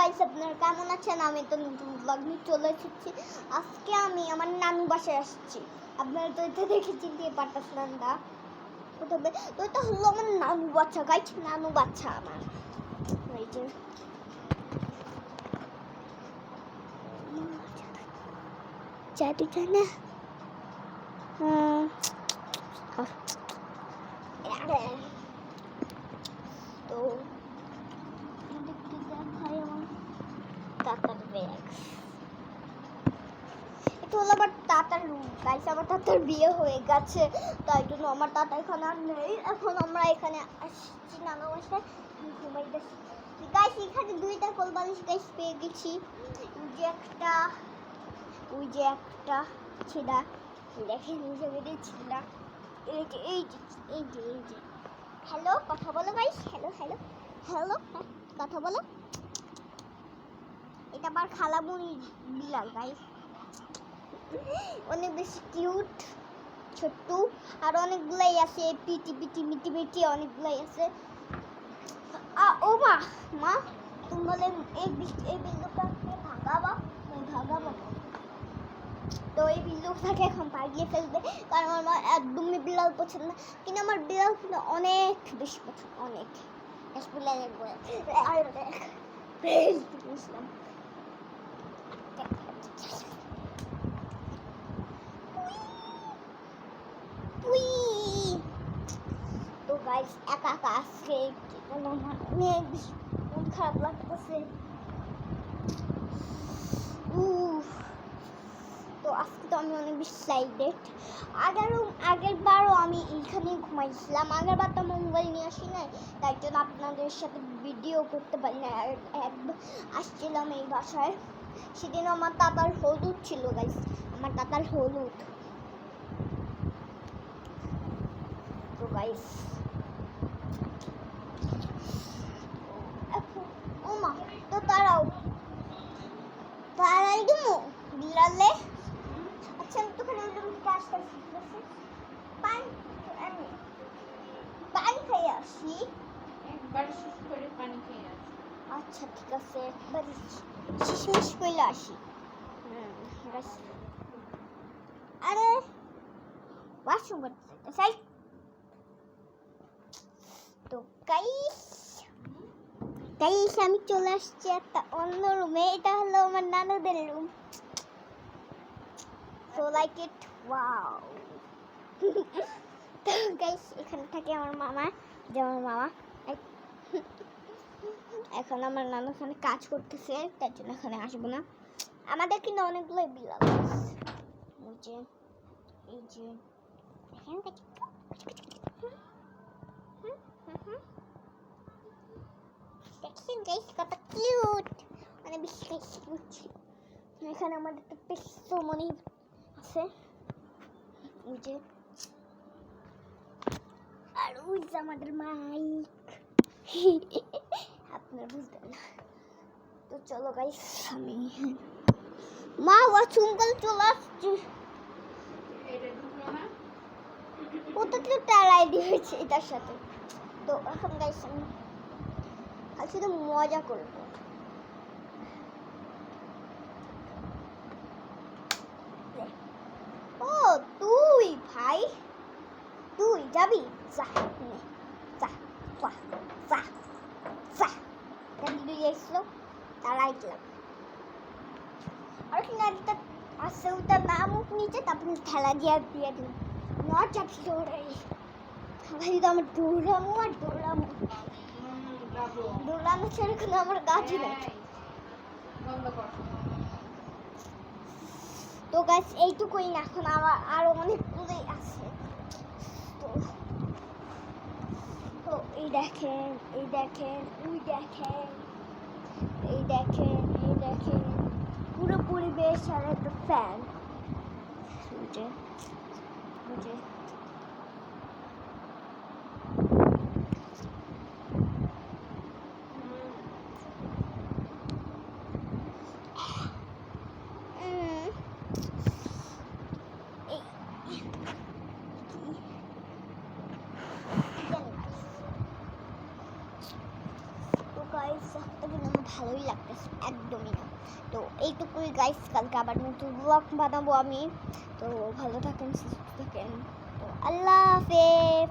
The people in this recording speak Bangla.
গাইস, আপনারা কেমন আছেন? আমি তো নতুন ব্লগ নিয়ে চলে এসেছি। আজকে আমি আমার নানু বাসায় আসছি। আপনারা তো এটা দেখে চিনতে পারতেছেন না। তবে তো এটা হলো আমার নানু বাচ্চা গাইস, নানু বাচ্চা আমার। এই যে জাদু জানা তো তাতার ব্যাগ, এটা হলো আমার তাতার রুম গাইস। আমার তাতার বিয়ে হয়ে গেছে, তাই জন্য আমার তাতা এখানে আর নেই। এখন আমরা এখানে আসছি নানু বাসায়, ঘুমাইতেছি গাইস। এখানে দুইটা কোলবালিশ গাইস পেয়ে গেছি। ওই যে একটা ছিলা, দেখেন নিজে বেরিয়ে ছিলা। এই যে হ্যালো, কথা বলো গাইস। হ্যালো হ্যালো হ্যালো, কথা বলো। এটা আমার খালামুনি বিড়াল গাইস, অনেক বেশি কিউট, ছোট্ট। আর অনেকগুলাই আছে, পিটি পিটি মিটি মিটি অনেকগুলাই আছে। ও মা মা, তুমি বলে এই বিল্লুটাকে ভাগাবা, ভাগাবো। তো এই বিল্লুটাকে এখন ভাগিয়ে ফেলবে, কারণ আমার মা একদমই বিড়াল পছন্দ না। কিন্তু আমার বিড়াল কিন্তু অনেক বেশি পছন্দ, অনেক বিড়ালের বলে। বুঝলাম। তো গাইস, একা একা আজকে অনেক বেশি মন খারাপ লাগতেছে। তো আজকে তো আমি অনেক বেশি এক্সাইটেড। আগের বারও আমি এইখানে ঘুমাইছিলাম। আগের বার তো মোবাইল নিয়ে আসি নাই, তাই জন্য আপনাদের সাথে ভিডিও করতে পারি না। একবার আসছিলাম এই বাসায়, সেদিন আমার দাদার হলুদ ছিল গাইস, আমার দাদার হলুদ। তো গাইস ও মা, তো তারাই দেবো বিড়ালে। আচ্ছা, আমি তোখানে কাজটা শিখতেছি। পানি খেয়ে আসি, একবার শেষ করে পানি খেয়ে আসি। আচ্ছা ঠিক আছে, একবার শিশমিশ করে আসি। আরে ওয়াশরুম করতে চাই। তো গাইস আমি চলে আসছি একটা অন্য রুমে। এটা হলো আমার নানুদের রুম। So like it, wow. তো গাইস, এখানে থাকে আমার মামা, এখন আমার নানু এখানে কাজ করতেছে, তার জন্য এখানে আসবো না। আমাদের কিন্তু অনেকগুলো বিড়াল আছে। এই যে দেখেন গাইস, কত কিউট, অনেক বেশি কিউট। এখানে আমাদের একটা পেস্তো মনি আছে, এই যে। আর ওই যে আমাদের মাইক, আপনারা বুঝবেন না। তো চলো গাইস, আমি মা ওয়াশরুম করে চলে আসছি। ওটা তো টালাই দিয়েছে এটার সাথে। তো এখন গাইস আমি আর শুধু মজা করবো। ও তুই ভাই, তুই যাবি? যা যা যা যা যা। দিদি এসলো, তারাই দিলাম। আর একটা আছে, ওটার নাম নিচে, তারপরে খেলা দিয়ে দিলাম। নট যাচ্ছি দৌড়াই ভাই, তো আমার দৌড়ানো ছেড়ে কোনো আমার গাছই নেই। তো গাছ এইটুকুই না, এখন আমার আরো অনেকগুলোই আছে। তো এই দেখেন, ওই দেখেন পুরো পরিবেশ আর একটা ফ্যান। ভালোই লাগতেছে একদমই না। তো এইটুকুই গাইস, কালকে আবার নতুন ব্লগ বানাবো আমি। তো ভালো থাকেন, সুস্থ থাকেন। তো আল্লাহ হাফেজ।